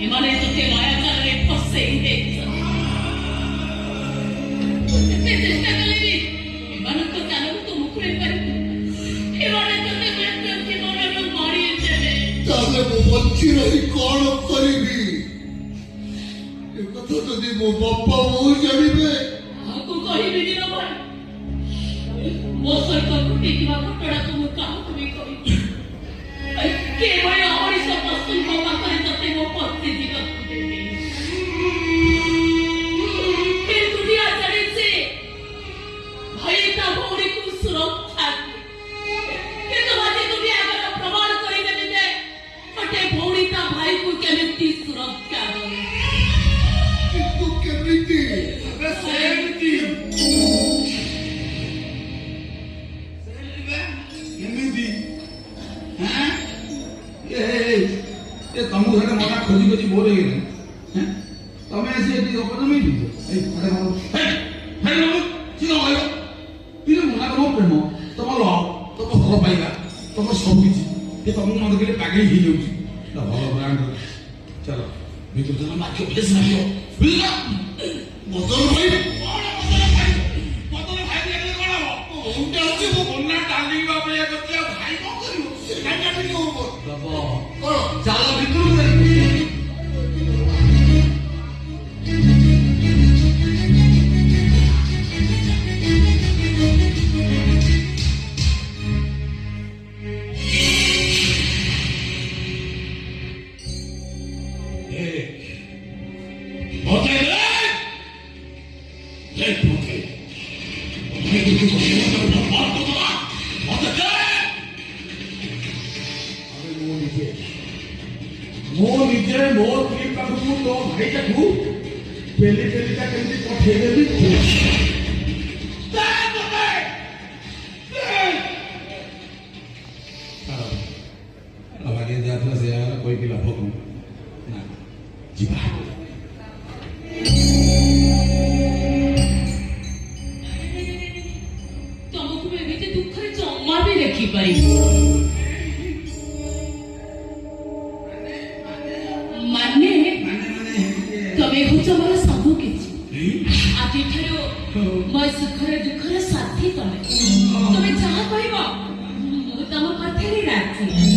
ଏମାନେ ତୋତେ ମାୟାଜାଲରେ ଫସେଇ ଦେଇଛନ୍ତି। ଯେତେ ଚେଷ୍ଟା କଲେ ବି ଏମାନଙ୍କ ଚାଲକୁ ତୁ ମୁକୁଳେଇ ପାରିବୁ। ଏମାନେ ତୋତେ ବ୍ୟସ୍ତ ଜୀବନରୁ ମାରିଦେବେ। ତାହେଲେ ମୁଁ ବଞ୍ଚି ରହି କଣ କରିବି? ଏକଥା ଯଦି ମୋ ବାପା ବୋଉ ଜାଣିବେ? କାହାକୁ କହିବିନି ର ଭାଇ। ମୋ ସହିତ ଘଟିଥିବା ଘଟଣାକୁ ମୁଁ କାହାକୁ ବି କହିବି। କେବଳ ଅମଣିଷ ପଶୁଙ୍କ ପାଖରେ ତତେ ମୋ ପତ୍ନୀ ଯିବାକୁ ଦେବି। କିନ୍ତୁ ଦିଆ ଜାଣିଛି ଭାଇ ତା ଭଉଣୀକୁ ସୁରକ୍ଷା କିନ୍ତୁ ଆଜି ଦୁନିଆ ଆଗର ପ୍ରମାଣ କରିଦେବି ଯେ ଗୋଟେ ଭଉଣୀ ତା ଭାଇକୁ କେମିତି ସୁରକ୍ଷା ଦେବ। କିନ୍ତୁ କେମିତି? ସେମିତି ତମକୁ ସେଟା ମନା ଖୋଜି ଖୋଜି ବୋର ହେଇଗଲେ ତମେ ଆସି ଏଠି ଅପଜମି ମନା ତମ ପ୍ରେମ ତମ ଲଭ ତମ ଭଲ ପାଇବା ତମ ସବୁ କିଛି ତମକୁ ନ ଦେଖିଲେ ପାଗେଇ ହେଇଯାଉଛି। ଭଲ ବ୍ରାଣ୍ଡ ଚାଲ ଭିତରୁ ଚାଲ ନାଚିବ ବେଶ ନାଚିବ ବୁଝିଲ। ବଦଳ ଭାଇ ବଦଳ ଭାଇ କଣ ହବ? କନ୍ୟା ଡାଲି ଅପେକ୍ଷା କରୁଛି ଆଉ ଭାଇ କଣ କରିବ? ଚାଲ ଭିତରକୁ ମୋ ନିଜେ ମୋ ସ୍ତ୍ରୀ ପାଖକୁ ତୋ ଭାଇଟାକୁ ପେଲି ପେଲିଟା କେମିତି ପଠେଇଦେବି ବାକି ଯାହା ସେ କହିକି ଲାଭ କଣ ନା ଯିବା। ତମକୁ ଏମିତି ଦୁଃଖରେ ଜମା ବି ଦେଖିପାରିବି। ତମେ ହଉଛ ମୋର ସବୁ କିଛି। ଆଜିଠାରୁ ମୋ ସୁଖରେ ଦୁଃଖର ସାଥୀ ତମେ। ତମେ ଯାହା କହିବ ମୁଁ ତମ କଥାରେ ରାଜି।